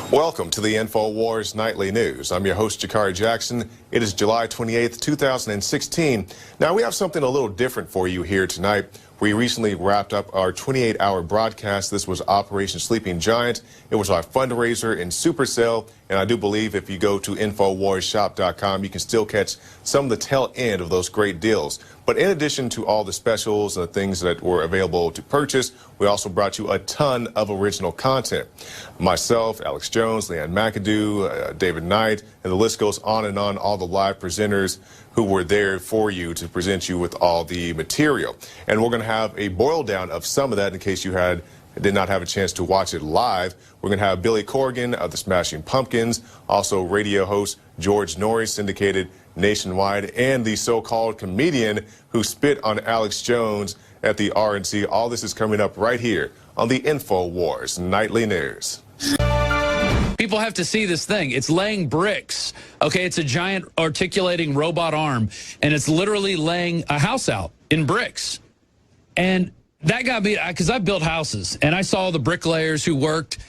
Welcome to the INFOWARS Nightly News. I'm your host, Jakari Jackson. It is July 28th, 2016. Now, we have something a little different for you here tonight. We recently wrapped up our 28-hour broadcast. This was Operation Sleeping Giant. It was our fundraiser in Super Sale, and I do believe if you go to InfoWarsShop.com, you can still catch some of the tail end of those great deals. But in addition to all the specials and the things that were available to purchase, we also brought you a ton of original content. Myself, Alex Jones, Leanne McAdoo, David Knight, and the list goes on and on, all the live presenters who were there for you to present you with all the material. And we're going to have a boil down of some of that in case you did not have a chance to watch it live. We're going to have Billy Corgan of the Smashing Pumpkins, also radio host George Norrie, syndicated nationwide, and the so-called comedian who spit on Alex Jones at the RNC. All this is coming up right here on the INFOWARS Nightly News. People have to see this thing. It's laying bricks. Okay, it's a giant articulating robot arm, and it's literally laying a house out in bricks. And that got me, because I built houses, and I saw the bricklayers who worked,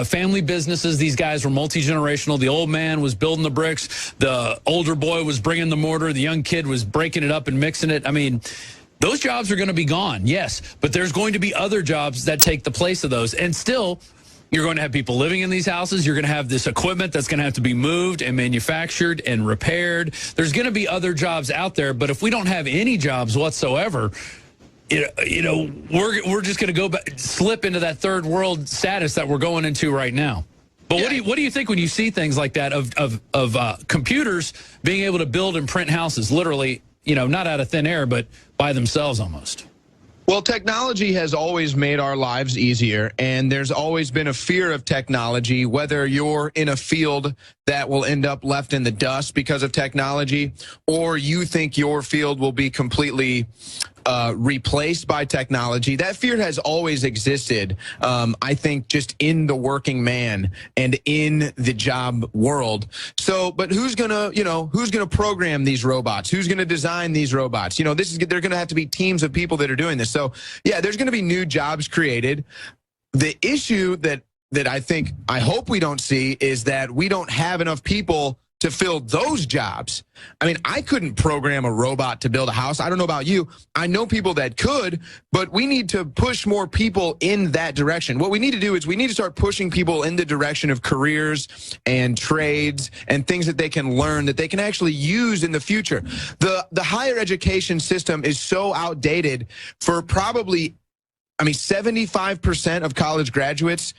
family businesses. These guys were multi-generational. The old man was building the bricks. The older boy was bringing the mortar. The young kid was breaking it up and mixing it. I mean, those jobs are going to be gone, yes, but there's going to be other jobs that take the place of those. And still, you're going to have people living in these houses. You're going to have this equipment that's going to have to be moved and manufactured and repaired. There's going to be other jobs out there, but if we don't have any jobs whatsoever, you know, we're just going to go back, slip into that third world status that we're going into right now. But yeah, what do you think when you see things like that of computers being able to build and print houses, literally, you know, not out of thin air, but by themselves almost? Well, technology has always made our lives easier, and there's always been a fear of technology, whether you're in a field that will end up left in the dust because of technology, or you think your field will be completely replaced by technology. That fear has always existed, I think, just in the working man and in the job world. So, but who's gonna program these robots? Who's gonna design these robots? You know, they're gonna have to be teams of people that are doing this. So, yeah, there's gonna be new jobs created. The issue that I hope we don't see is that we don't have enough people to fill those jobs. I mean, I couldn't program a robot to build a house. I don't know about you. I know people that could, but we need to push more people in that direction. What we need to do is we need to start pushing people in the direction of careers and trades and things that they can learn, that they can actually use in the future. The higher education system is so outdated for probably, I mean, 75% of college graduates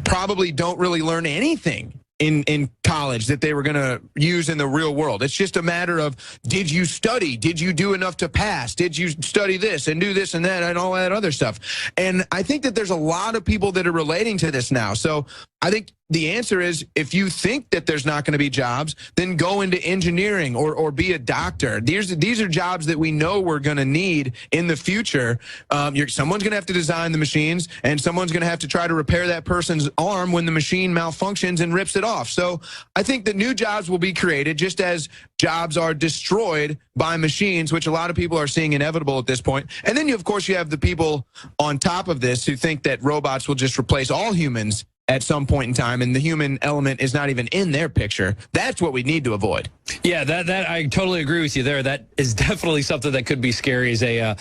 probably don't really learn anything in college that they were going to use in the real world. It's just a matter of, did you study? Did you do enough to pass? Did you study this and do this and that and all that other stuff? And I think that there's a lot of people that are relating to this now. So I think the answer is, if you think that there's not going to be jobs, then go into engineering or be a doctor. These are jobs that we know we're going to need in the future. Someone's going to have to design the machines, and someone's going to have to try to repair that person's arm when the machine malfunctions and rips it off. So I think that new jobs will be created, just as jobs are destroyed by machines, which a lot of people are seeing inevitable at this point. And then, of course, you have the people on top of this who think that robots will just replace all humans at some point in time, and the human element is not even in their picture. That's what we need to avoid. Yeah, that I totally agree with you there. That is definitely something that could be scary, as a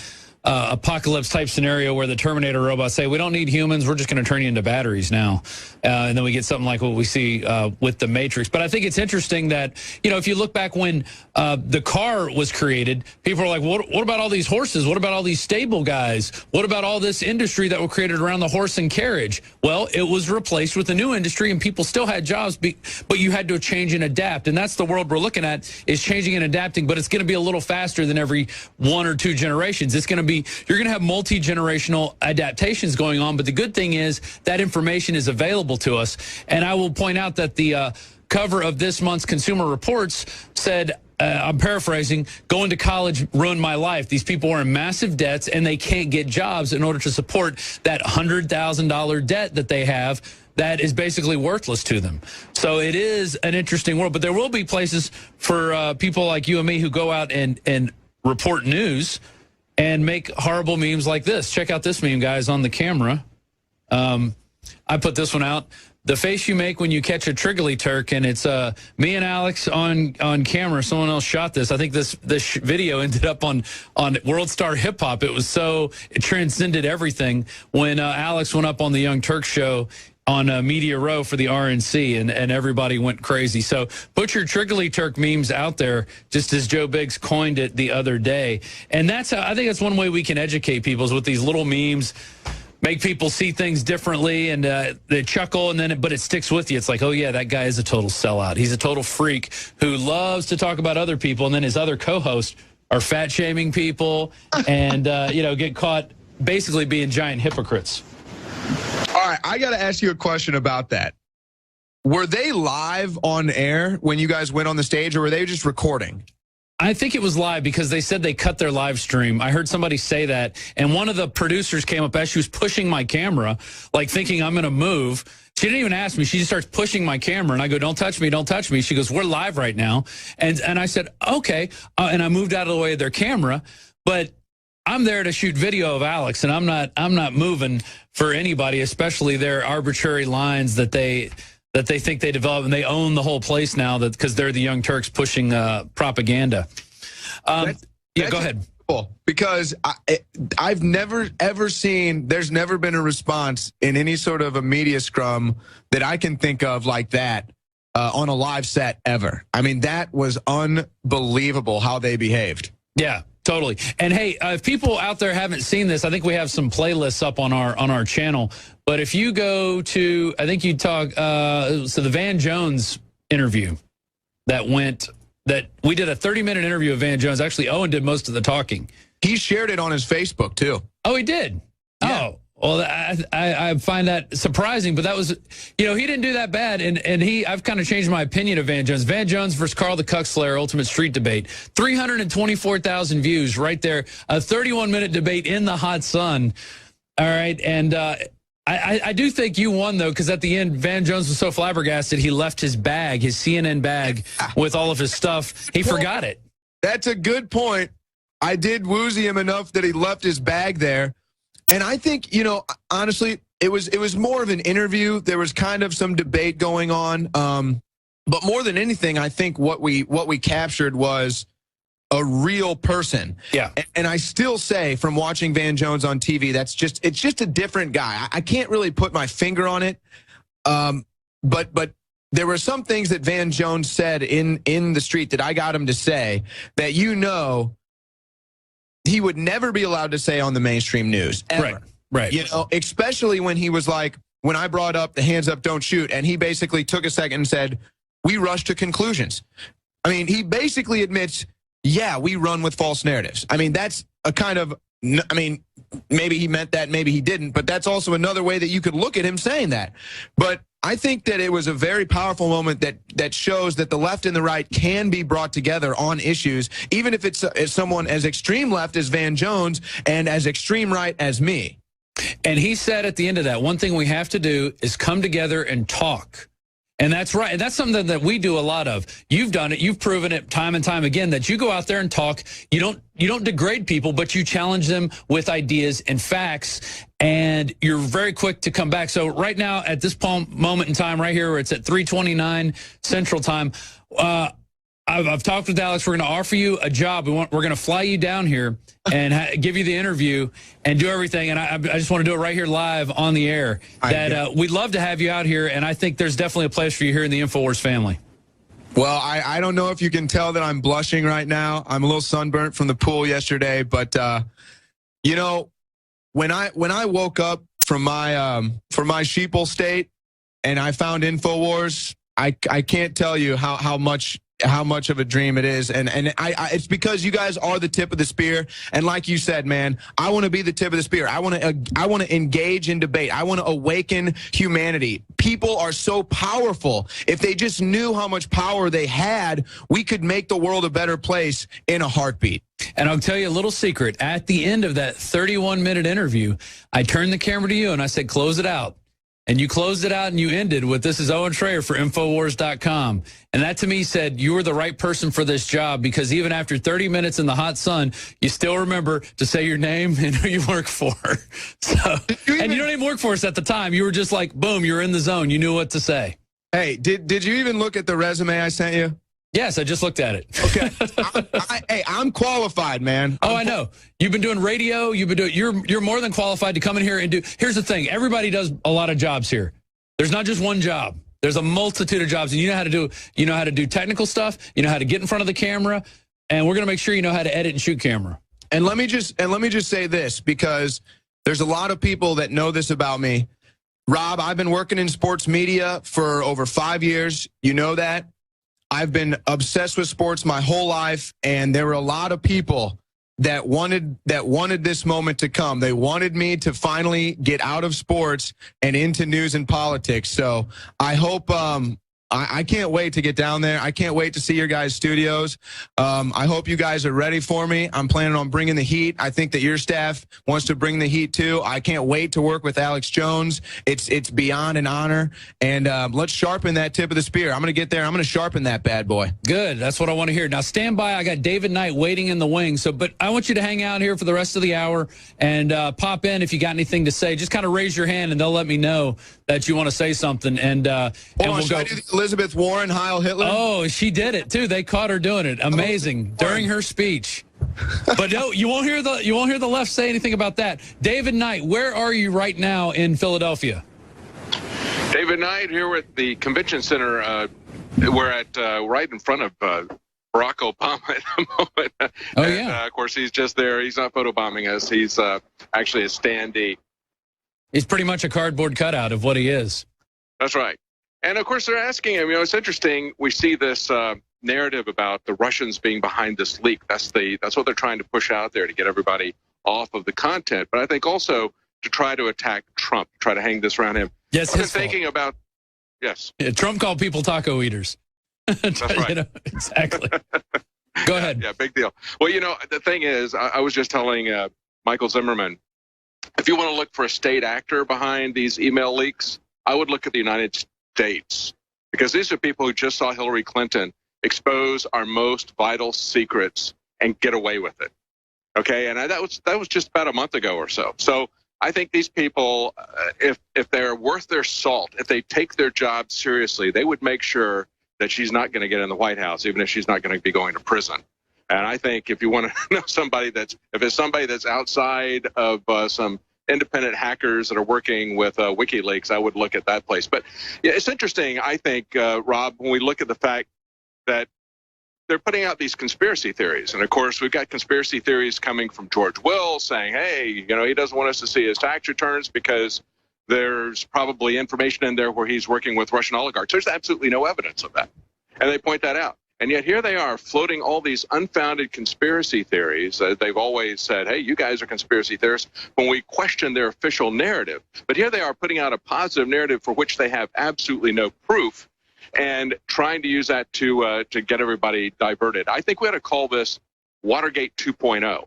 apocalypse type scenario where the Terminator robots say, we don't need humans, we're just going to turn you into batteries now. And then we get something like what we see with the Matrix. But I think it's interesting that, you know, if you look back when the car was created, people are like, what about all these horses? What about all these stable guys? What about all this industry that were created around the horse and carriage? Well, it was replaced with a new industry, and people still had jobs, but you had to change and adapt. And that's the world we're looking at, is changing and adapting, but it's going to be a little faster than every 1 or 2 generations. It's going to be, you're going to have multi-generational adaptations going on, but the good thing is that information is available to us. And I will point out that the cover of this month's Consumer Reports said, I'm paraphrasing, going to college ruined my life. These people are in massive debts, and they can't get jobs in order to support that $100,000 debt that they have that is basically worthless to them. So it is an interesting world, but there will be places for people like you and me who go out and report news and make horrible memes like this. Check out this meme, guys, on the camera. I put this one out. the face you make when you catch a Triggly Turk, and it's me and Alex on camera. Someone else shot this. I think this video ended up on World Star Hip Hop. It transcended everything when Alex went up on the Young Turk show on Media Row for the RNC, and everybody went crazy. So put your Triggly Turk memes out there, just as Joe Biggs coined it the other day. And that's how, I think that's one way we can educate people, is with these little memes. Make people see things differently, and they chuckle, and but it sticks with you. It's like, oh yeah, that guy is a total sellout. He's a total freak who loves to talk about other people, and then his other co-hosts are fat shaming people and get caught basically being giant hypocrites. All right, I got to ask you a question about that. Were they live on air when you guys went on the stage, or were they just recording? I think it was live, because they said they cut their live stream. I heard somebody say that, and one of the producers came up as she was pushing my camera, like thinking I'm going to move. She didn't even ask me. She just starts pushing my camera, and I go, don't touch me, don't touch me. She goes, we're live right now. And I said, okay. And I moved out of the way of their camera, but I'm there to shoot video of Alex, and I'm not moving for anybody, especially their arbitrary lines that they think they develop, and they own the whole place now because they're the Young Turks pushing propaganda. That's go ahead. Cool, because I've never, ever seen, there's never been a response in any sort of a media scrum that I can think of like that on a live set ever. I mean, that was unbelievable how they behaved. Yeah. Totally. And hey, if people out there haven't seen this, I think we have some playlists up on our channel. But if you go to, I think you talk, so the Van Jones interview that we did a 30-minute interview of Van Jones. Actually, Owen did most of the talking. He shared it on his Facebook too. Oh, he did? Yeah. Oh. Well, I find that surprising, but that was, he didn't do that bad, and I've kind of changed my opinion of Van Jones. Van Jones versus Carl the Cuck Slayer, Ultimate Street Debate, 324,000 views right there, a 31-minute debate in the hot sun. All right, and I do think you won, though, because at the end, Van Jones was so flabbergasted, he left his bag, his CNN bag, with all of his stuff. He forgot it. That's a good point. I did woozy him enough that he left his bag there. And I think, honestly, it was more of an interview. There was kind of some debate going on. But more than anything, I think what we captured was a real person. Yeah. And I still say, from watching Van Jones on TV, it's just a different guy. I can't really put my finger on it. But there were some things that Van Jones said in the street that I got him to say that he would never be allowed to say on the mainstream news, ever. Right. Especially when he was like, when I brought up the hands up, don't shoot, and he basically took a second and said, we rush to conclusions. I mean, he basically admits, yeah, we run with false narratives. I mean, that's a kind of, maybe he meant that, maybe he didn't, but that's also another way that you could look at him saying that. But I think that it was a very powerful moment that shows that the left and the right can be brought together on issues, even if it's someone as extreme left as Van Jones and as extreme right as me. And he said at the end of that, one thing we have to do is come together and talk. And that's right. And that's something that we do a lot of. You've done it. You've proven it time and time again that you go out there and talk. You don't degrade people, but you challenge them with ideas and facts, and you're very quick to come back. So right now, at this moment in time right here, where it's at 3:29 Central Time, I've talked with Alex. We're going to offer you a job. We're going to fly you down here and give you the interview and do everything. And I just want to do it right here live on the air. We'd love to have you out here, and I think there's definitely a place for you here in the INFOWARS family. Well, I don't know if you can tell that I'm blushing right now. I'm a little sunburnt from the pool yesterday, but when I woke up from my sheeple state and I found INFOWARS, I can't tell you how much of a dream it is, and it's because you guys are the tip of the spear. And like you said, man, I want to be the tip of the spear. I want to engage in debate. I want to awaken humanity. People are so powerful. If they just knew how much power they had, we could make the world a better place in a heartbeat. And I'll tell you a little secret. At the end of that 31-minute interview, I turned the camera to you and I said, close it out. And you closed it out and you ended with, "This is Owen Schrayer for Infowars.com." And that to me said, you were the right person for this job, because even after 30 minutes in the hot sun, you still remember to say your name and who you work for. So, and you don't even work for us at the time. You were just like, boom, you're in the zone. You knew what to say. Hey, did you even look at the resume I sent you? Yes, I just looked at it. Okay. Hey, I'm qualified, man. I know. You've been doing radio. You've been doing. You're more than qualified to come in here and do. Here's the thing. Everybody does a lot of jobs here. There's not just one job. There's a multitude of jobs, and you know how to do. You know how to do technical stuff. You know how to get in front of the camera, and we're gonna make sure you know how to edit and shoot camera. And let me just say this, because there's a lot of people that know this about me. Rob, I've been working in sports media for over 5 years. You know that. I've been obsessed with sports my whole life, and there were a lot of people that wanted this moment to come. They wanted me to finally get out of sports and into news and politics. So I hope I can't wait to get down there. I can't wait to see your guys' studios. I hope you guys are ready for me. I'm planning on bringing the heat. I think that your staff wants to bring the heat too. I can't wait to work with Alex Jones. It's beyond an honor. And let's sharpen that tip of the spear. I'm going to get there. I'm going to sharpen that bad boy. Good. That's what I want to hear. Now stand by. I got David Knight waiting in the wings. But I want you to hang out here for the rest of the hour and pop in if you got anything to say. Just kind of raise your hand and they'll let me know that you want to say something. And we'll go. Elizabeth Warren, Heil Hitler. Oh, she did it too. They caught her doing it. Amazing during her speech. But no, you won't hear the left say anything about that. David Knight, where are you right now in Philadelphia? David Knight here at the convention center. We're at right in front of Barack Obama at the moment. Oh, yeah. Of course, he's just there. He's not photobombing us. He's actually a standee. He's pretty much a cardboard cutout of what he is. That's right. And, of course, they're asking him, it's interesting. We see this narrative about the Russians being behind this leak. That's what they're trying to push out there to get everybody off of the content. But I think also to try to attack Trump, try to hang this around him. Yes, I've been thinking about, yes. Yeah, Trump called people taco eaters. That's right. Exactly. Go ahead. Yeah, big deal. Well, the thing is, I was just telling Michael Zimmerman, if you want to look for a state actor behind these email leaks, I would look at the United States, because these are people who just saw Hillary Clinton expose our most vital secrets and get away with it. Okay, and that was just about a month ago or so. So I think these people, if they're worth their salt, if they take their job seriously, they would make sure that she's not going to get in the White House, even if she's not going to be going to prison. And I think if you want to know somebody if it's somebody that's outside of some independent hackers that are working with WikiLeaks, I would look at that place. But yeah, it's interesting, I think, Rob, when we look at the fact that they're putting out these conspiracy theories. And, of course, we've got conspiracy theories coming from George Will saying, hey, he doesn't want us to see his tax returns because there's probably information in there where he's working with Russian oligarchs. There's absolutely no evidence of that. And they point that out. And yet here they are floating all these unfounded conspiracy theories. They've always said, hey, you guys are conspiracy theorists when we question their official narrative. But here they are putting out a positive narrative for which they have absolutely no proof and trying to use that to get everybody diverted. I think we ought to call this Watergate 2.0.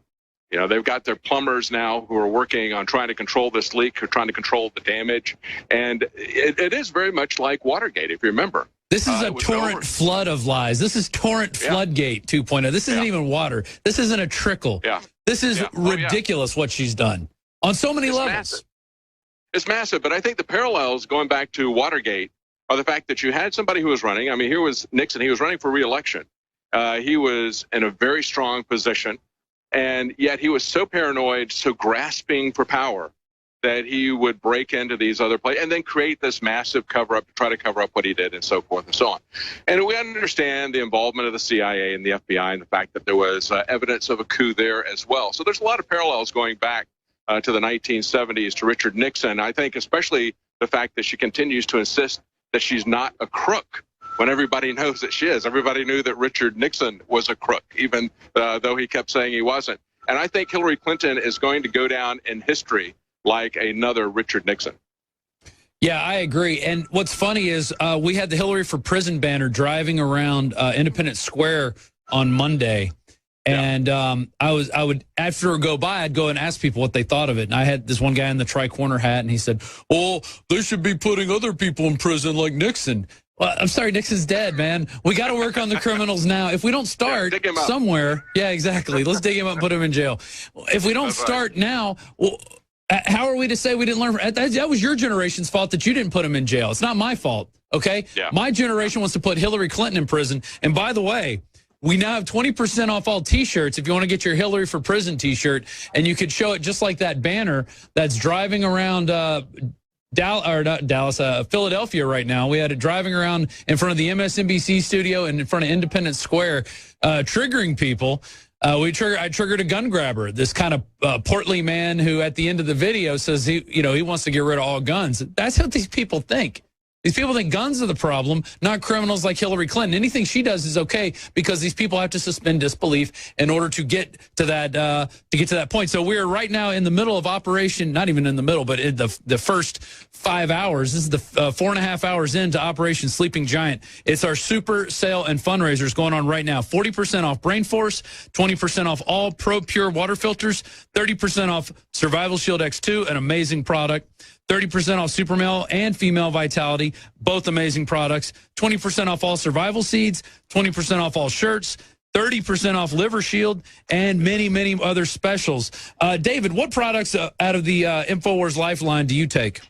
They've got their plumbers now who are working on trying to control this leak, who are trying to control the damage. And it is very much like Watergate, if you remember. This is a torrent flood of lies. This is torrent floodgate 2.0. This isn't even water. This isn't a trickle. Yeah. This is ridiculous what she's done on so many levels. Massive. It's massive, but I think the parallels going back to Watergate are the fact that you had somebody who was running. I mean, here was Nixon. He was running for re-election. He was in a very strong position, and yet he was so paranoid, so grasping for power, that he would break into these other places and then create this massive cover-up to try to cover up what he did and so forth and so on. And we understand the involvement of the CIA and the FBI and the fact that there was evidence of a coup there as well. So there's a lot of parallels going back to the 1970s to Richard Nixon. I think especially the fact that she continues to insist that she's not a crook when everybody knows that she is. Everybody knew that Richard Nixon was a crook, even though he kept saying he wasn't. And I think Hillary Clinton is going to go down in history like another Richard Nixon. Yeah, I agree. And what's funny is we had the Hillary for Prison banner driving around Independence Square on Monday. And I would, after it go by, I'd go and ask people what they thought of it. And I had this one guy in the tri-corner hat, and he said, "Oh, they should be putting other people in prison like Nixon." Well, I'm sorry, Nixon's dead, man. We got to work on the criminals now. If we don't start somewhere, yeah, exactly. Let's dig him up and put him in jail. If we don't start now, well, how are we to say we didn't learn? That was your generation's fault that you didn't put him in jail. It's not my fault, okay? Yeah. My generation wants to put Hillary Clinton in prison. And by the way, we now have 20% off all T-shirts if you want to get your Hillary for Prison T-shirt, and you could show it just like that banner that's driving around Philadelphia right now. We had it driving around in front of the MSNBC studio and in front of Independence Square, triggering people. I triggered a gun grabber, this kind of portly man who at the end of the video says he wants to get rid of all guns. That's what these people think. These people think guns are the problem, not criminals like Hillary Clinton. Anything she does is okay because these people have to suspend disbelief in order to get to that point. So we're right now in the middle of operation, not even in the middle, but in the first 5 hours. This is the 4.5 hours into Operation Sleeping Giant. It's our super sale and fundraisers going on right now. 40% off Brain Force, 20% off all Pro Pure water filters, 30% off Survival Shield X2, an amazing product. 30% off Super Male and Female Vitality, both amazing products. 20% off all survival seeds, 20% off all shirts, 30% off Liver Shield, and many, many other specials. David, what products out of the INFOWARS Lifeline do you take?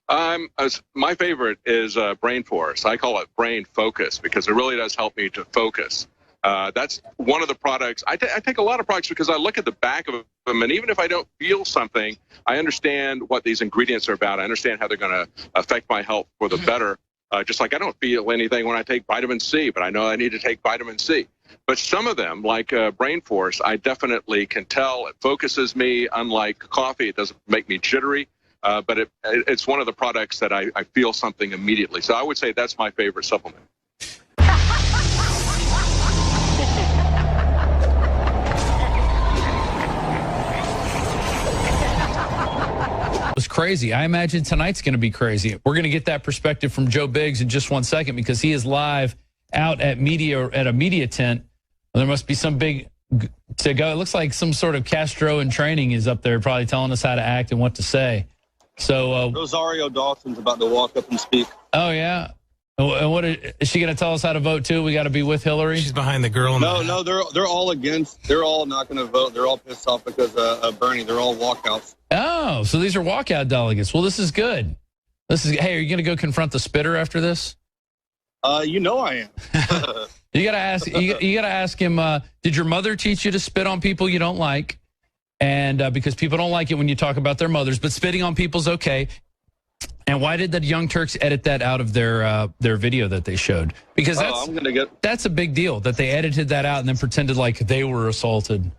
My favorite is Brain Force. I call it Brain Focus because it really does help me to focus. That's one of the products. I take a lot of products because I look at the back of them, and even if I don't feel something, I understand what these ingredients are about. I understand how they're going to affect my health for the better. Just like I don't feel anything when I take vitamin C, but I know I need to take vitamin C. But some of them, like Brain Force, I definitely can tell it focuses me. Unlike coffee, it doesn't make me jittery. But it's one of the products that I feel something immediately. So I would say that's my favorite supplement. Was crazy. I imagine tonight's going to be crazy. We're going to get that perspective from Joe Biggs in just 1 second because he is live out at a media tent. There must be some big to go. It looks like some sort of Castro in training is up there, probably telling us how to act and what to say. So Rosario Dawson's about to walk up and speak. Oh yeah. And what is she going to tell us how to vote too? We got to be with Hillary. She's behind the girl. No, they're all against. They're all not going to vote. They're all pissed off because of Bernie. They're all walkouts. Oh, so these are walkout delegates. Well, this is good. Hey, are you going to go confront the spitter after this? You know I am. You got to ask. You got to ask him. Did your mother teach you to spit on people you don't like? And because people don't like it when you talk about their mothers, but spitting on people's okay. And why did the Young Turks edit that out of their video that they showed? Because that's a big deal that they edited that out and then pretended like they were assaulted.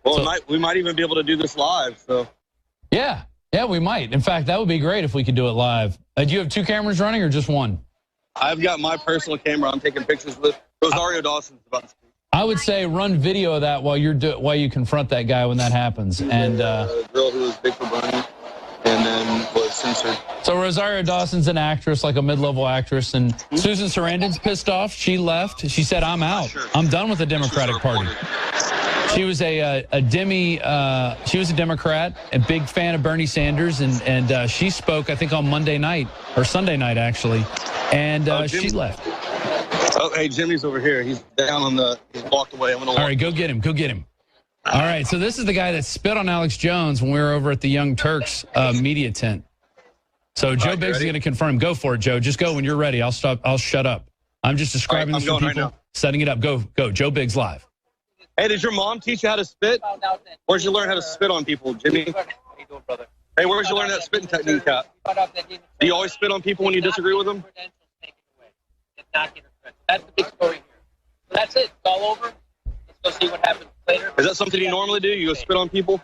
Well, so, we might even be able to do this live. So yeah, we might. In fact, that would be great if we could do it live. Do you have 2 cameras running or just one? I've got my personal camera. I'm taking pictures with Rosario Dawson's about to speak. I would say run video of that while you confront that guy when that happens. And girl who was big for Bernie. And then was censored. So Rosario Dawson's an actress, like a mid-level actress, and Susan Sarandon's pissed off. She left. She said, "I'm out. I'm done with the Democratic Party." She was a Democrat, a big fan of Bernie Sanders, and she spoke, I think, on Monday night or Sunday night actually, and she left. Oh, hey, Jimmy's over here. He's down he's walked away. I'm gonna walk. All right, go get him. Go get him. All right, so this is the guy that spit on Alex Jones when we were over at the Young Turks media tent. So Joe Biggs is going to confirm. Go for it, Joe. Just go when you're ready. I'll stop. I'll shut up. I'm just describing this for people, setting it up. Go. Joe Biggs live. Hey, did your mom teach you how to spit? Where'd you learn how to spit on people, Jimmy? How you doing, brother? Hey, where'd you learn that spitting technique at? Do you always spit on people when you disagree with them? That's the big story here. That's it. It's all over. Let's go see what happens later. Is that something you normally do? You go spit on people?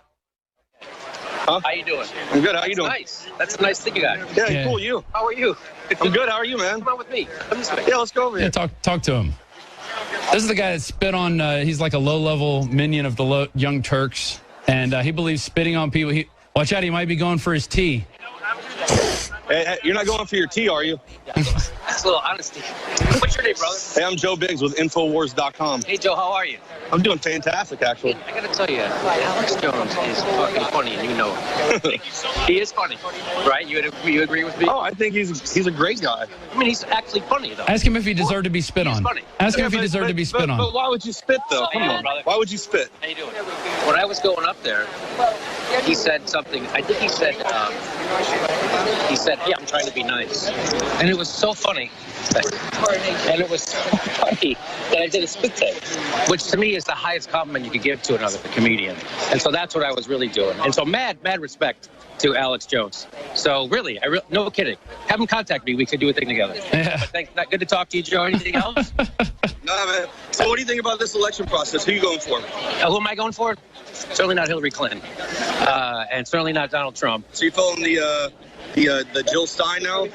Huh? How you doing? I'm good. How you doing? Nice. That's a nice thing you got. Yeah, cool. You? How are you? I'm good. How are you, man? Come on with me. Come this way. Yeah, let's go over here. Yeah, talk to him. This is the guy that spit on. He's like a low-level minion of the Young Turks, and he believes spitting on people. Watch out, he might be going for his tea. Hey, you're not going for your tea, are you? That's a little honesty. What's your name, brother? Hey, I'm Joe Biggs with INFOWARS.com. Hey, Joe, how are you? I'm doing fantastic, actually. I gotta tell you, Alex Jones is fucking funny, and you know it. He is funny, right? You agree with me? Oh, I think he's a great guy. I mean, he's actually funny, though. Ask him if he deserved to be spit on. funny. Ask him if he deserved to be spit on. But why would you spit, though? Hey, Come on, brother. Why would you spit? How you doing? When I was going up there, he said something. I think he said, "Yeah, I'm trying to be nice," and it was so funny. And it was so funny that I did a spit take, which to me is the highest compliment you could give to another comedian. And so that's what I was really doing. And so mad respect to Alex Jones. So really, no kidding. Have him contact me. We could do a thing together. Yeah. But thanks. Good to talk to you, Joe. Anything else? Nah, man. So what do you think about this election process? Who are you going for? Who am I going for? Certainly not Hillary Clinton, and certainly not Donald Trump. So you're following the Jill Stein now?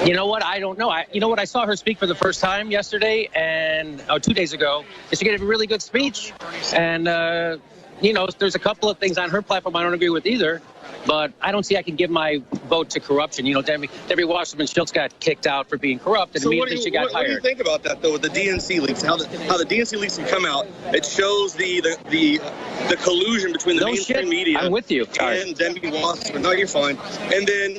You know what? I don't know. You know what? I saw her speak for the first time yesterday, and 2 days ago. And she gave a really good speech. And there's a couple of things on her platform I don't agree with either. But I don't see I can give my vote to corruption. You know, Debbie Wasserman Schultz got kicked out for being corrupt, and So immediately she got what do you hired. think about that, though, with the DNC leaks? How the DNC leaks can come out? It shows the collusion between the No mainstream shit. media I'm with you. and Debbie Wasserman. No, you're fine. And then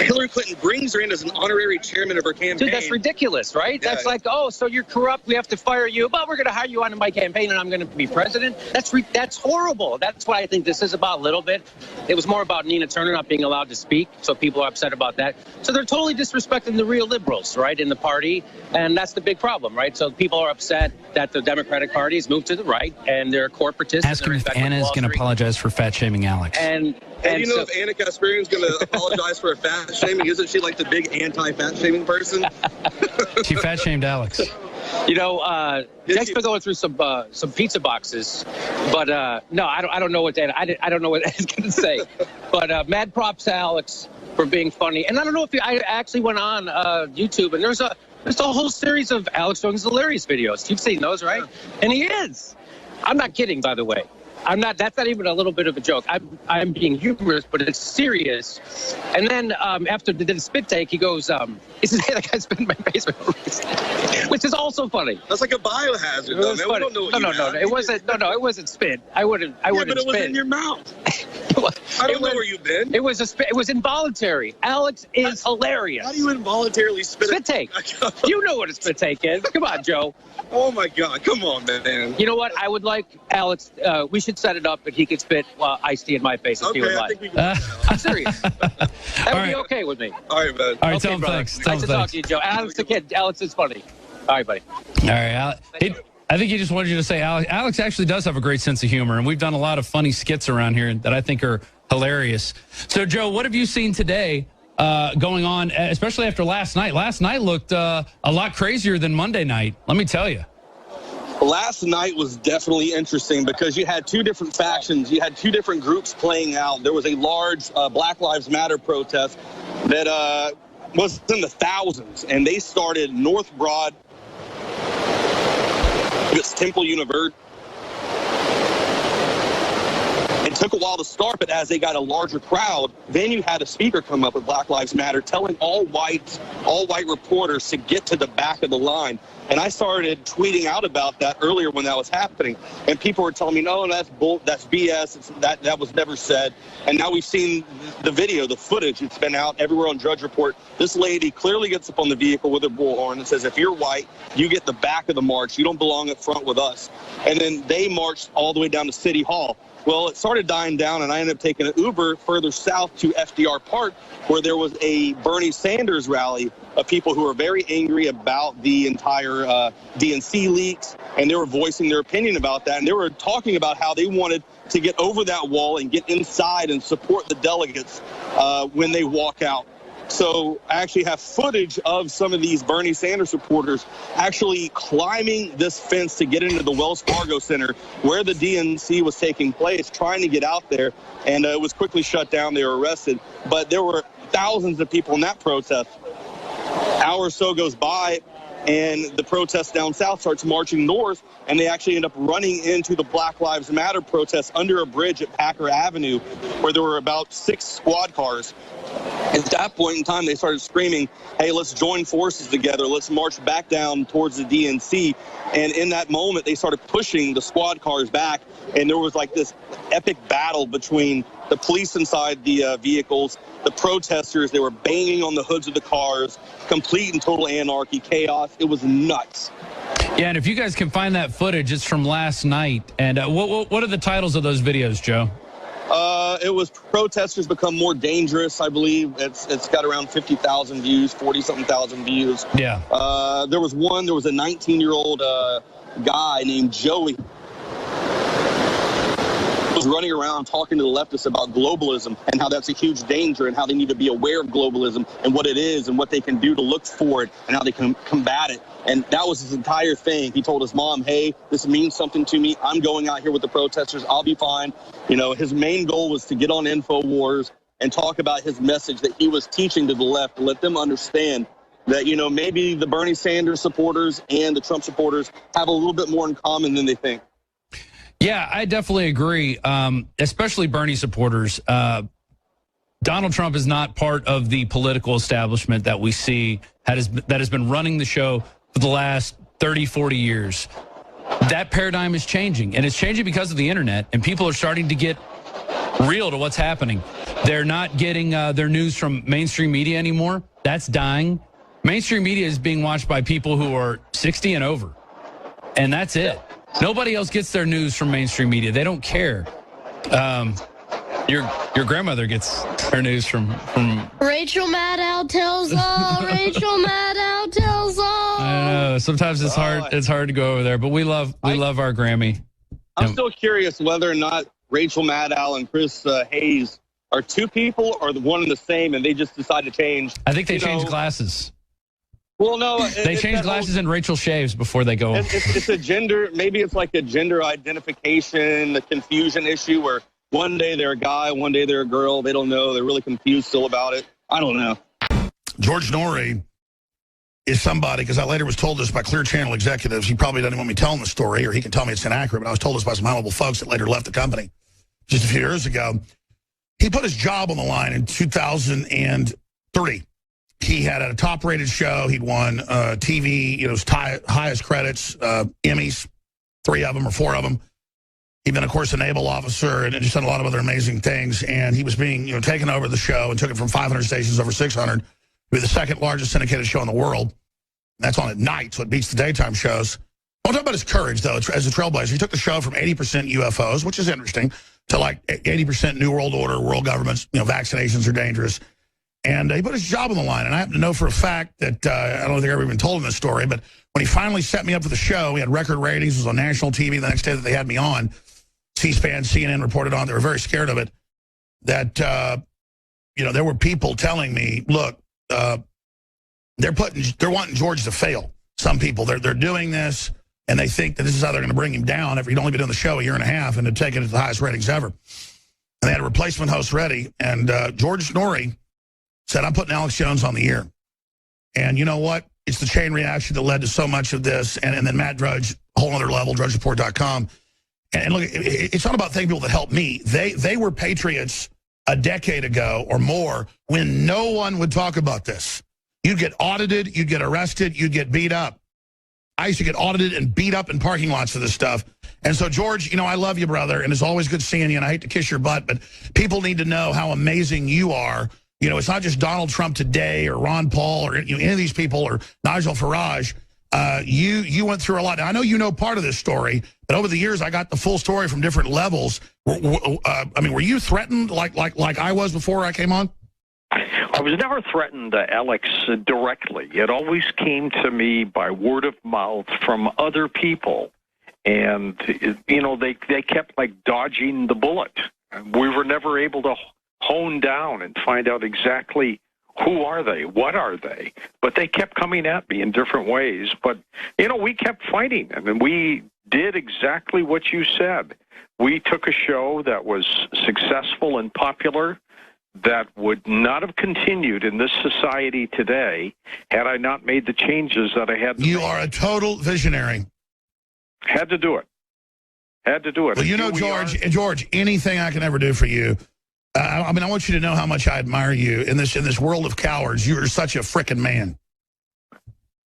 Hillary Clinton brings her in as an honorary chairman of her campaign. Dude, that's ridiculous, right? Yeah. That's like, oh, so you're corrupt, we have to fire you, but we're going to hire you onto my campaign and I'm going to be president? That's horrible. That's what I think this is about a little bit. It was more about Nina Turner not being allowed to speak, so people are upset about that. So they're totally disrespecting the real liberals, right, in the party, and that's the big problem, right? So people are upset that the Democratic Party has moved to the right, and they're corporatists. Ask him if Anna is going to apologize for fat-shaming Alex. And you know, if Anna Kasparian's going to apologize for a fat shaming, isn't she like the big anti-fat shaming person? She fat-shamed Alex. You know, Jack's been going through some pizza boxes, but no, I don't know what that. I don't know what Anna's going to say. But mad props to Alex for being funny. And I don't know if I actually went on YouTube, and there's a whole series of Alex Jones hilarious videos. You've seen those, right? And he is. I'm not kidding, by the way. I'm not. That's not even a little bit of a joke. I'm being humorous, but it's serious. And then after the spit take, he goes, "He says, hey, that guy spit in my basement," which is also funny. That's like a biohazard, It though, was man. funny. We don't know what No. It wasn't. No, it wasn't spit. I wouldn't. but it was spit. in your mouth. I don't know where you've been. It was It was involuntary. Alex is hilarious. How do you involuntarily spit? Spit take? You know what a spit take is. Come on, Joe. Oh my God! Come on, man. You know what? I would like Alex. We should set it up that he could spit iced tea in my face if he would Okay, I like. think we can. I'm serious. That would be okay with me. All right, man. All right, Okay, tell him brother. thanks. Tell Nice him to talk thanks. to you, Joe. Alex the kid. Alex is funny. All right, buddy. All right, I think he just wanted you to say Alex actually does have a great sense of humor, and we've done a lot of funny skits around here that I think are hilarious. So, Joe, what have you seen today going on, especially after last night? Last night looked a lot crazier than Monday night, let me tell you. Last night was definitely interesting because you had two different factions. You had two different groups playing out. There was a large Black Lives Matter protest that was in the thousands, and they started North Broad. It's Temple University. It took a while to start, but as they got a larger crowd, then you had a speaker come up with Black Lives Matter telling all white reporters to get to the back of the line. And I started tweeting out about that earlier when that was happening. And people were telling me, no, that's BS. That was never said. And now we've seen the video, the footage. It's been out everywhere on Drudge Report. This lady clearly gets up on the vehicle with her bullhorn and says, if you're white, you get the back of the march. You don't belong up front with us. And then they marched all the way down to City Hall. Well, it started dying down, and I ended up taking an Uber further south to FDR Park, where there was a Bernie Sanders rally of people who were very angry about the entire DNC leaks, and they were voicing their opinion about that. And they were talking about how they wanted to get over that wall and get inside and support the delegates when they walk out. So I actually have footage of some of these Bernie Sanders supporters actually climbing this fence to get into the Wells Fargo Center where the DNC was taking place, trying to get out there, and it was quickly shut down. They were arrested. But there were thousands of people in that protest. An hour or so goes by, and the protest down south starts marching north, and they actually end up running into the Black Lives Matter protest under a bridge at Packer Avenue, where there were about 6 squad cars. At that point in time, they started screaming, hey, let's join forces together. Let's march back down towards the DNC. And in that moment, they started pushing the squad cars back. And there was like this epic battle between the police inside the vehicles, the protesters. They were banging on the hoods of the cars, complete and total anarchy, chaos. It was nuts. Yeah, and if you guys can find that footage, it's from last night. And what are the titles of those videos, Joe? It was Protesters Become More Dangerous, I believe. It's got around 50,000 views, 40-something thousand views. Yeah. There was a 19-year-old guy named Joey was running around talking to the leftists about globalism and how that's a huge danger and how they need to be aware of globalism and what it is and what they can do to look for it and how they can combat it. And that was his entire thing. He told his mom, hey, this means something to me. I'm going out here with the protesters. I'll be fine. You know, his main goal was to get on InfoWars and talk about his message that he was teaching to the left, to let them understand that, you know, maybe the Bernie Sanders supporters and the Trump supporters have a little bit more in common than they think. Yeah, I definitely agree, especially Bernie supporters. Donald Trump is not part of the political establishment that we see that has been running the show for the last 30, 40 years. That paradigm is changing, and it's changing because of the internet, and people are starting to get real to what's happening. They're not getting their news from mainstream media anymore. That's dying. Mainstream media is being watched by people who are 60 and over, and that's it. Nobody else gets their news from mainstream media. They don't care. Your grandmother gets her news from Rachel Maddow tells all. Rachel Maddow tells all. I know. Sometimes it's hard. It's hard to go over there, but we love our Grammy. I'm still curious whether or not Rachel Maddow and Chris Hayes are two people or the one and the same, and they just decide to change. I think they changed glasses. Well, no, they change glasses and Rachel shaves before they go. It's a gender. Maybe it's like a gender identification, the confusion issue where one day they're a guy, one day they're a girl. They don't know. They're really confused still about it. I don't know. George Norrie is somebody, because I later was told this by Clear Channel executives. He probably doesn't want me telling the story, or he can tell me it's inaccurate, but I was told this by some high-level folks that later left the company just a few years ago. He put his job on the line in 2003. He had a top-rated show. He'd won TV, his highest credits, Emmys, 3 of them or 4 of them. He'd been, of course, a naval officer and just done a lot of other amazing things. And he was being, taken over the show and took it from 500 stations over 600 to be the 2nd largest syndicated show in the world. And that's on at night, so it beats the daytime shows. I want to talk about his courage, though, as a trailblazer. He took the show from 80% UFOs, which is interesting, to like 80% New World Order, world governments, vaccinations are dangerous. And he put his job on the line. And I happen to know for a fact that, I don't think I've ever been told in this story, but when he finally set me up for the show, we had record ratings. It was on national TV the next day that they had me on. C-SPAN, CNN reported on. They were very scared of it. That, there were people telling me, look, they're wanting George to fail. Some people, they're doing this, and they think that this is how they're going to bring him down after he'd only been doing the show a year and a half and had taken it to the highest ratings ever. And they had a replacement host ready, and George Norrie said, I'm putting Alex Jones on the air. And you know what? It's the chain reaction that led to so much of this. And then Matt Drudge, a whole other level, drudgereport.com. And look, it's not about thanking people that helped me. They were patriots a decade ago or more when no one would talk about this. You'd get audited, you'd get arrested, you'd get beat up. I used to get audited and beat up in parking lots for this stuff. And so, George, I love you, brother, and it's always good seeing you, and I hate to kiss your butt, but people need to know how amazing you are. It's not just Donald Trump today or Ron Paul or any of these people or Nigel Farage. You went through a lot. Now, I know part of this story, but over the years, I got the full story from different levels. Were you threatened like I was before I came on? I was never threatened, Alex, directly. It always came to me by word of mouth from other people. And, they kept dodging the bullet. We were never able to hone down and find out exactly who are they, what are they. But they kept coming at me in different ways. But, we kept fighting, and we did exactly what you said. We took a show that was successful and popular that would not have continued in this society today had I not made the changes that I had to You make. are a total visionary. Had to do it. Well, George, anything I can ever do for you, I mean, I want you to know how much I admire you in this world of cowards. You are such a frickin' man.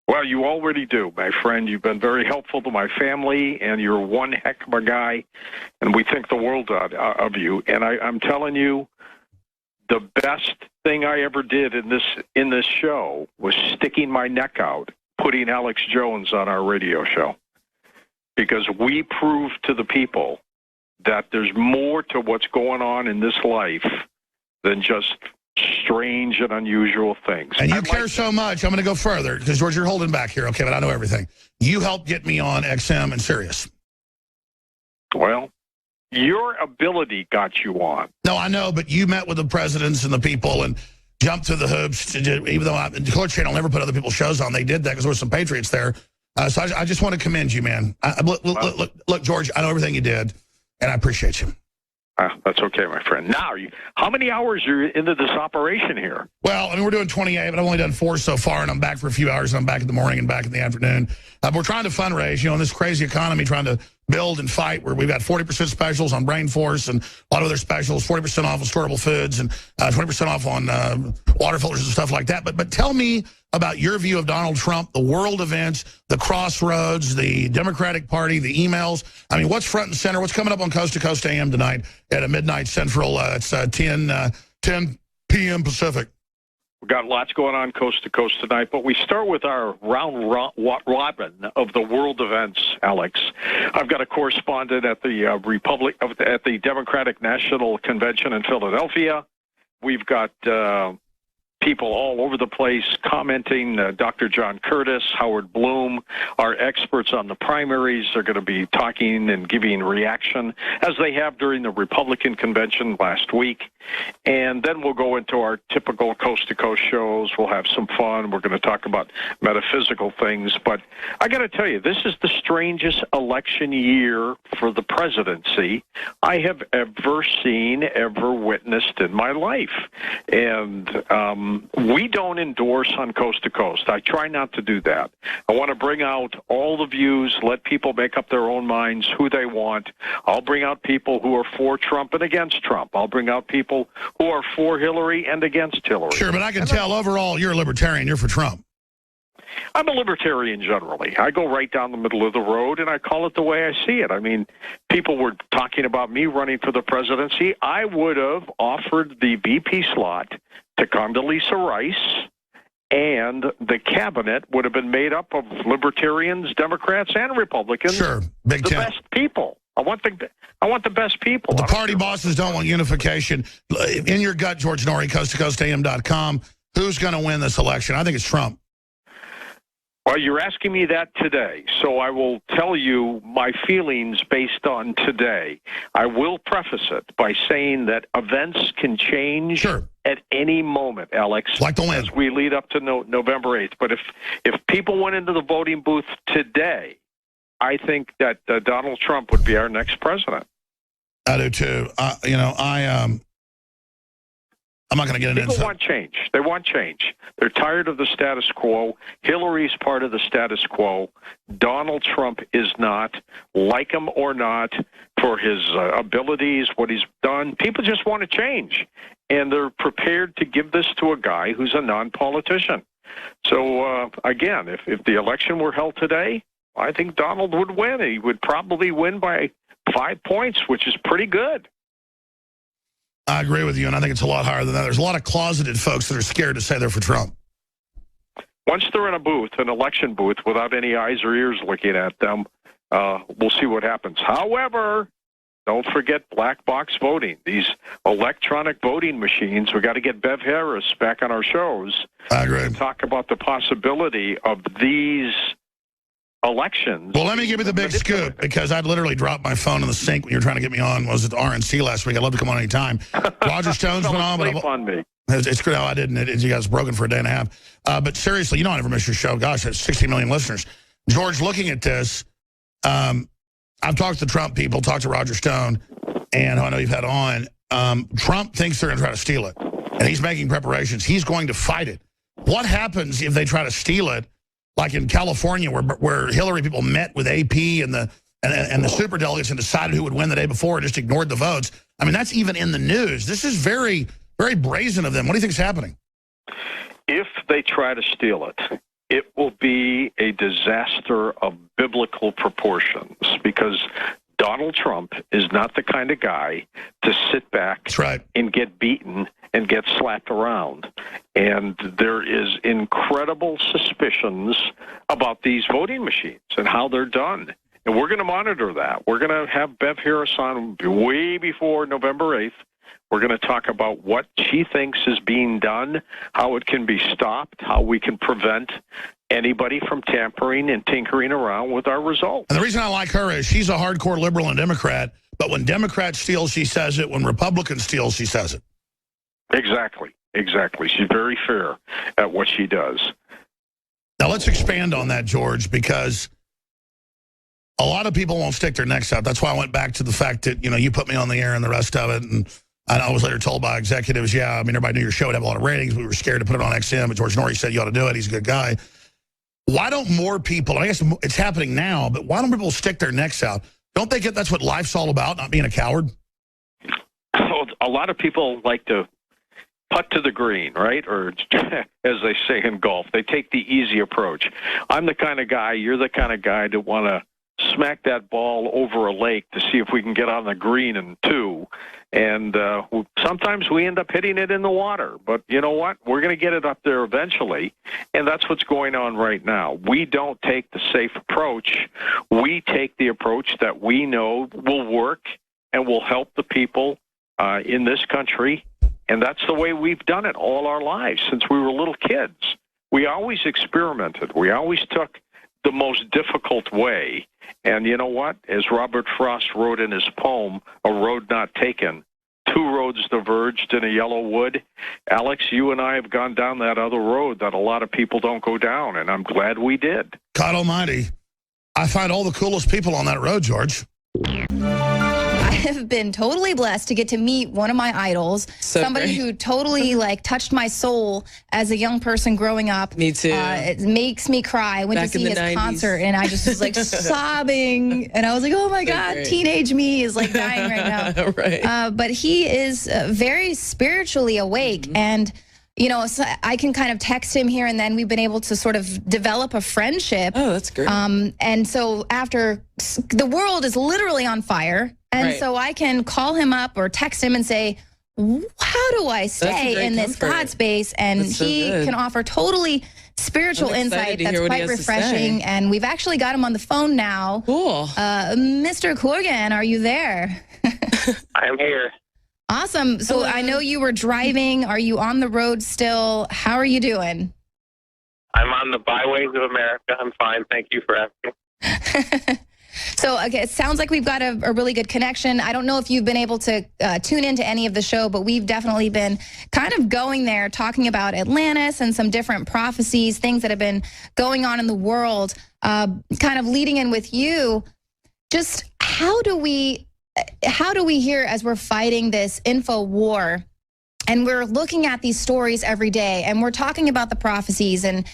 Well, you already do, my friend. You've been very helpful to my family, and you're one heck of a guy, and we think the world of you. And I'm telling you, the best thing I ever did in this show was sticking my neck out, putting Alex Jones on our radio show, because we proved to the people that there's more to what's going on in this life than just strange and unusual things. And you care so much. I'm going to go further because, George, you're holding back here, okay, but I know everything. You helped get me on XM and Sirius. Well, your ability got you on. No, I know, but you met with the presidents and the people and jumped through the hoops. Even though the Clear Channel never put other people's shows on, they did that because there were some patriots there. So I just want to commend you, man. Look, George, I know everything you did, and I appreciate you. That's okay, my friend. Now, how many hours are you into this operation here? Well, I mean, we're doing 28, but I've only done 4 so far, and I'm back for a few hours, and I'm back in the morning and back in the afternoon. We're trying to fundraise, in this crazy economy, trying to build and fight, where we've got 40% specials on Brain Force and a lot of other specials, 40% off on storable foods and 20% off on water filters and stuff like that. But tell me about your view of Donald Trump, the world events, the crossroads, the Democratic Party, the emails. I mean, what's front and center? What's coming up on Coast to Coast AM tonight at midnight Central? It's 10 p.m. Pacific. We've got lots going on coast to coast tonight, but we start with our round robin of the world events, Alex. I've got a correspondent at the at the Democratic National Convention in Philadelphia. We've got people all over the place commenting. Dr. John Curtis, Howard Bloom, our experts on the primaries are going to be talking and giving reaction, as they have during the Republican convention last week. And then we'll go into our typical coast-to-coast shows. We'll have some fun. We're going to talk about metaphysical things. But I got to tell you, this is the strangest election year for the presidency I have ever seen, ever witnessed in my life. And we don't endorse on Coast to Coast. I try not to do that. I want to bring out all the views, let people make up their own minds who they want. I'll bring out people who are for Trump and against Trump. I'll bring out people who are for Hillary and against Hillary. Sure, but I can tell overall you're a libertarian. You're for Trump. I'm a libertarian generally. I go right down the middle of the road, and I call it the way I see it. I mean, people were talking about me running for the presidency. I would have offered the VP slot to Condoleezza Rice, and the cabinet would have been made up of libertarians, Democrats, and Republicans. Sure, big the best people. I want the best people. But the party bosses don't want unification. In your gut, George Norrie, coasttocoastam.com, who's going to win this election? I think it's Trump. Well, you're asking me that today, so I will tell you my feelings based on today. I will preface it by saying that events can change at any moment, Alex, like the wind, as we lead up to November 8th. But if people went into the voting booth today, I think that Donald Trump would be our next president. I do too. I'm not going to get into it. People want change. They want change. They're tired of the status quo. Hillary's part of the status quo. Donald Trump is not. Like him or not, for his abilities, what he's done, people just want to change. And they're prepared to give this to a guy who's a non-politician. So, again, if the election were held today, I think Donald would win. He would probably win by 5 points, which is pretty good. I agree with you, and I think it's a lot higher than that. There's a lot of closeted folks that are scared to say they're for Trump. Once they're in a booth, an election booth, without any eyes or ears looking at them, we'll see what happens. However, don't forget black box voting. These electronic voting machines, we got to get Bev Harris back on our shows. I agree. To talk about the possibility of these elections. Well, let me give you the big scoop, because I'd literally dropped my phone in the sink when you were trying to get me on. Was at the RNC last week. I'd love to come on any time. Roger Stone's been on, but on me. It's good how I didn't. You guys broken for a day and a half. But seriously, I never miss your show. Gosh, that's 60 million listeners. George, looking at this, I've talked to Trump people, talked to Roger Stone, and I know you've had on. Trump thinks they're going to try to steal it, and he's making preparations. He's going to fight it. What happens if they try to steal it? Like in California, where Hillary people met with AP and the superdelegates and decided who would win the day before and just ignored the votes. I mean, that's even in the news. This is very, very brazen of them. What do you think is happening? If they try to steal it, it will be a disaster of biblical proportions, because Donald Trump is not the kind of guy to sit back and get beaten and get slapped around. And there is incredible suspicions about these voting machines and how they're done. And we're going to monitor that. We're going to have Bev Harris on way before November 8th. We're going to talk about what she thinks is being done, how it can be stopped, how we can prevent anybody from tampering and tinkering around with our results. And the reason I like her is she's a hardcore liberal and Democrat, but when Democrats steal, she says it. When Republicans steal, she says it. Exactly. She's very fair at what she does. Now, let's expand on that, George, because a lot of people won't stick their necks out. That's why I went back to the fact that, you put me on the air and the rest of it. And I was later told by executives, yeah, I mean, everybody knew your show would have a lot of ratings. We were scared to put it on XM, but George Norrie said you ought to do it. He's a good guy. Why don't more people, I guess it's happening now, but why don't people stick their necks out? Don't they get that's what life's all about, not being a coward? A lot of people like to putt to the green, right? Or as they say in golf, they take the easy approach. I'm the kind of guy, you're the kind of guy that want to smack that ball over a lake to see if we can get on the green in 2. And sometimes we end up hitting it in the water. But you know what? We're going to get it up there eventually. And that's what's going on right now. We don't take the safe approach. We take the approach that we know will work and will help the people in this country. And that's the way we've done it all our lives since we were little kids. We always experimented. We always took the most difficult way. And you know what? As Robert Frost wrote in his poem, A Road Not Taken, 2 roads diverged in a yellow wood. Alex, you and I have gone down that other road that a lot of people don't go down, and I'm glad we did. God almighty. I find all the coolest people on that road, George. I have been totally blessed to get to meet one of my idols, somebody who totally touched my soul as a young person growing up. Me too. It makes me cry. I went to see his 90s. Concert and I just was sobbing, and I was like, oh my God, teenage me is dying right now. Right. But he is very spiritually awake, and so I can kind of text him here and then. We've been able to sort of develop a friendship. Oh, that's great. And so after the world is literally on fire, and so I can call him up or text him and say, how do I stay in this God space? And he can offer totally spiritual insight that's quite refreshing. And we've actually got him on the phone now. Cool. Mr. Corgan, are you there? I am here. Awesome. So I know you were driving. Are you on the road still? How are you doing? I'm on the byways of America. I'm fine. Thank you for asking. So, okay, it sounds like we've got a really good connection. I don't know if you've been able to tune into any of the show, but we've definitely been kind of going there, talking about Atlantis and some different prophecies, things that have been going on in the world, kind of leading in with you. Just how do we hear, as we're fighting this info war, and we're looking at these stories every day, and we're talking about the prophecies and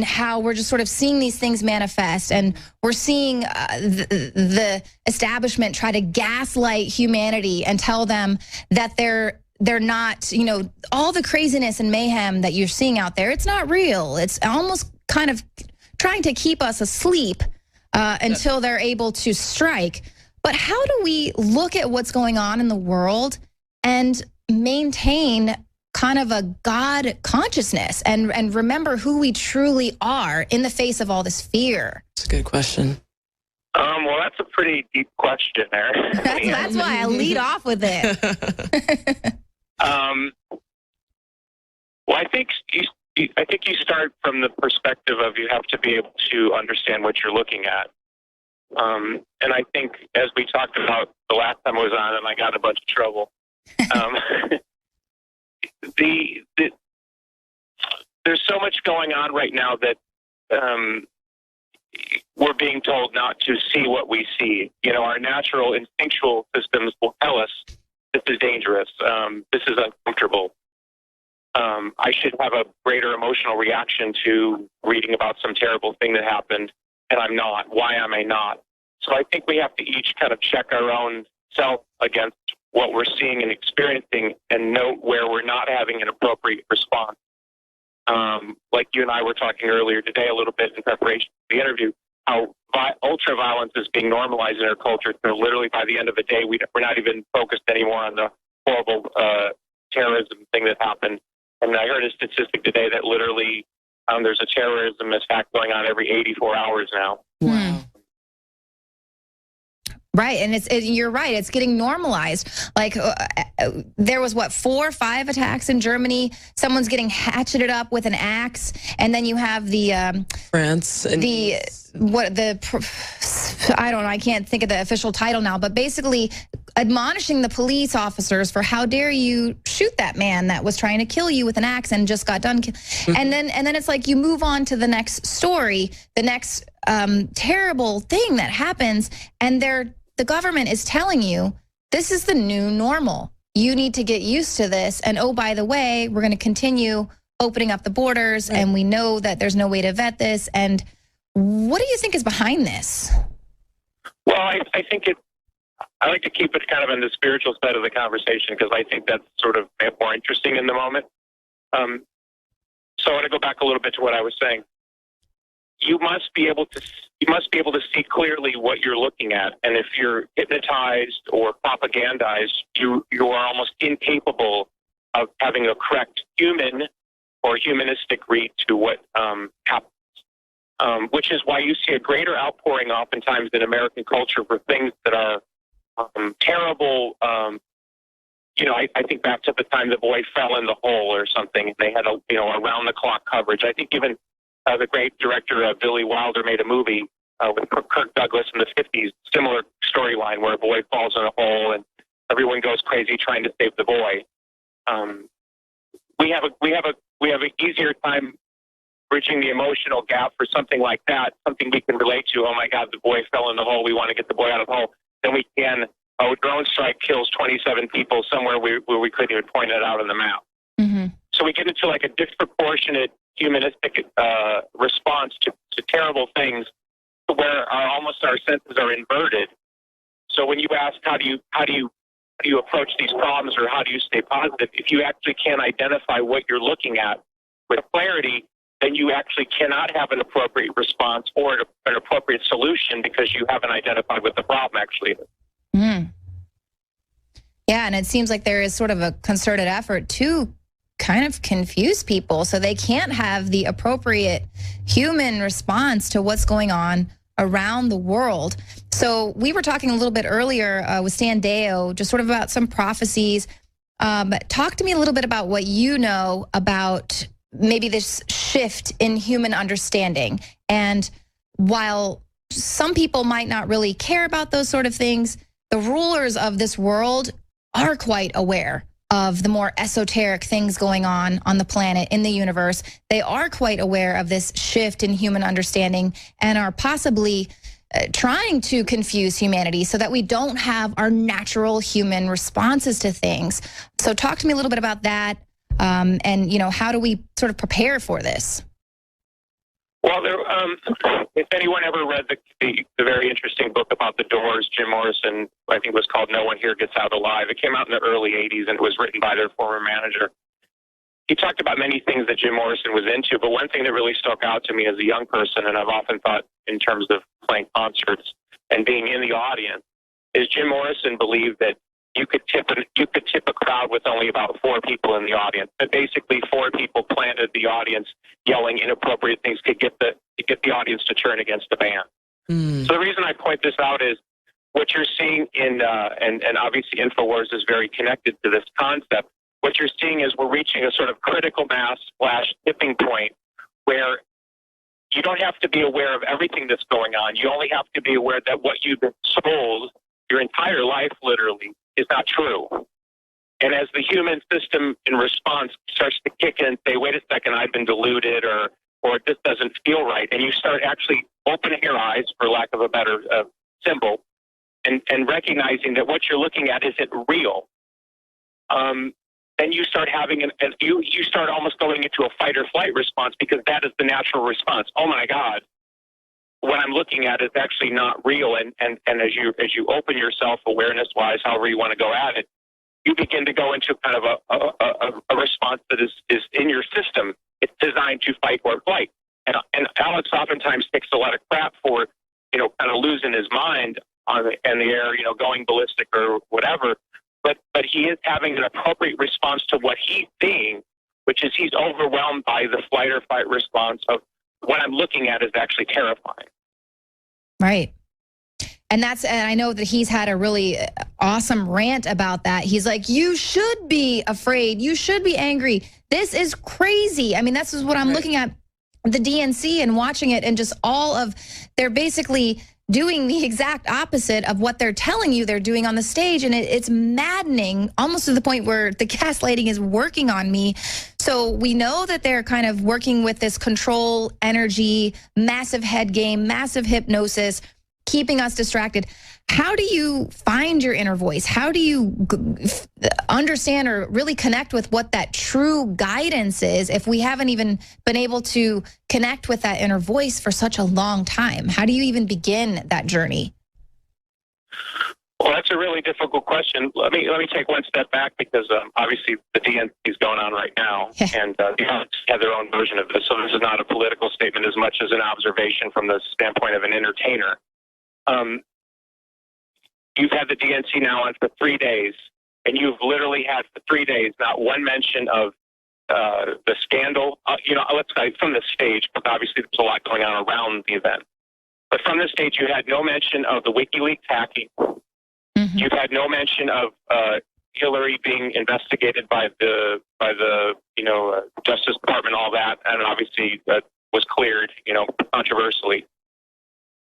how we're just sort of seeing these things manifest, and we're seeing the establishment try to gaslight humanity and tell them that they're not, all the craziness and mayhem that you're seeing out there, it's not real. It's almost kind of trying to keep us asleep until they're able to strike. But how do we look at what's going on in the world and maintain kind of a God consciousness and remember who we truly are in the face of all this fear? That's a good question. Well, that's a pretty deep question there. That's why I lead off with it. Well, I think you start from the perspective of you have to be able to understand what you're looking at. And I think, as we talked about the last time I was on, and I got in a bunch of trouble, there's so much going on right now that we're being told not to see what we see. Our natural instinctual systems will tell us this is dangerous, this is uncomfortable. I should have a greater emotional reaction to reading about some terrible thing that happened, and I'm not. Why am I not? So I think we have to each kind of check our own self against what we're seeing and experiencing and note where we're not having an appropriate response. Like you and I were talking earlier today a little bit in preparation for the interview, how ultra-violence is being normalized in our culture. So literally by the end of the day, we're not even focused anymore on the horrible terrorism thing that happened. And I heard a statistic today that literally there's a terrorism attack going on every 84 hours now. Wow. Right, and you're right. It's getting normalized. Like there was 4 or 5 attacks in Germany. Someone's getting hatcheted up with an axe, and then you have the France and I don't know. I can't think of the official title now, but basically admonishing the police officers for how dare you shoot that man that was trying to kill you with an axe and just got done. And then it's like you move on to the next story, the next terrible thing that happens, and the government is telling you, this is the new normal. You need to get used to this. And oh, by the way, we're going to continue opening up the borders, and we know that there's no way to vet this. And what do you think is behind this? Well, I think I like to keep it kind of in the spiritual side of the conversation because I think that's sort of more interesting in the moment. So I want to go back a little bit to what I was saying. You must be able to see clearly what you're looking at, and if you're hypnotized or propagandized, you are almost incapable of having a correct human or humanistic read to what happens. Which is why you see a greater outpouring oftentimes in American culture for things that are terrible. I think back to the time the boy fell in the hole or something, and they had around the clock coverage. I think even the great director Billy Wilder made a movie with Kirk Douglas in the 50s, similar storyline where a boy falls in a hole and everyone goes crazy trying to save the boy. We have an easier time bridging the emotional gap for something like that, something we can relate to. Oh my God, the boy fell in the hole. We want to get the boy out of the hole. Then we can. A drone strike kills 27 people somewhere where we couldn't even point it out on the map. Mm-hmm. So we get into like a disproportionate humanistic response to terrible things, where our senses are inverted. So when you ask how do you approach these problems, or how do you stay positive, if you actually can't identify what you're looking at with clarity, then you actually cannot have an appropriate response or an appropriate solution because you haven't identified what the problem actually is. Mm. Yeah, and it seems like there is sort of a concerted effort to kind of confuse people so they can't have the appropriate human response to what's going on around the world. So we were talking a little bit earlier with Stan Deo, just sort of about some prophecies. Talk to me a little bit about what you know about maybe this shift in human understanding. And while some people might not really care about those sort of things, the rulers of this world are quite aware of the more esoteric things going on the planet, in the universe. They are quite aware of this shift in human understanding and are possibly trying to confuse humanity so that we don't have our natural human responses to things. So talk to me a little bit about that, and how do we sort of prepare for this? Well, if anyone ever read the very interesting book about the Doors, Jim Morrison, I think it was called No One Here Gets Out Alive. It came out in the early 80s, and it was written by their former manager. He talked about many things that Jim Morrison was into, but one thing that really stuck out to me as a young person, and I've often thought in terms of playing concerts and being in the audience, is Jim Morrison believed that you could tip a crowd with only about 4 people in the audience. But basically 4 people planted the audience yelling inappropriate things to get the audience to turn against the band. Mm. So the reason I point this out is what you're seeing in and obviously INFOWARS is very connected to this concept. What you're seeing is we're reaching a sort of critical mass / tipping point where you don't have to be aware of everything that's going on. You only have to be aware that what you've been sold your entire life literally is not true. And as the human system in response starts to kick in and say, wait a second, I've been deluded, or this doesn't feel right, and you start actually opening your eyes, for lack of a better symbol, and recognizing that what you're looking at isn't real, then you start having you start almost going into a fight or flight response, because that is the natural response. Oh my God, what I'm looking at is actually not real. And as you open yourself awareness wise, however you want to go at it, you begin to go into kind of a response that is in your system. It's designed to fight or flight. And Alex oftentimes takes a lot of crap for, kind of losing his mind in the air, going ballistic or whatever. But he is having an appropriate response to what he's seeing, which is he's overwhelmed by the flight or fight response of what I'm looking at is actually terrifying. Right. And I know that he's had a really awesome rant about that. He's like, you should be afraid. You should be angry. This is crazy. I mean, this is what I'm looking at the DNC and watching it, and just they're basically doing the exact opposite of what they're telling you they're doing on the stage. And it's maddening, almost to the point where the gaslighting is working on me. So we know that they're kind of working with this control, energy, massive head game, massive hypnosis, keeping us distracted. How do you find your inner voice? How do you understand or really connect with what that true guidance is if we haven't even been able to connect with that inner voice for such a long time? How do you even begin that journey? Well, that's a really difficult question. Let me take one step back, because obviously the DNC is going on right now, and they have their own version of this. So this is not a political statement as much as an observation from the standpoint of an entertainer. You've had the DNC now on for 3 days, and you've literally had for 3 days not one mention of the scandal. Let's say from the stage, but obviously there's a lot going on around the event. But from the stage, you had no mention of the WikiLeaks hacking. Mm-hmm. You've had no mention of Hillary being investigated by the Justice Department, all that, and obviously that was cleared, controversially.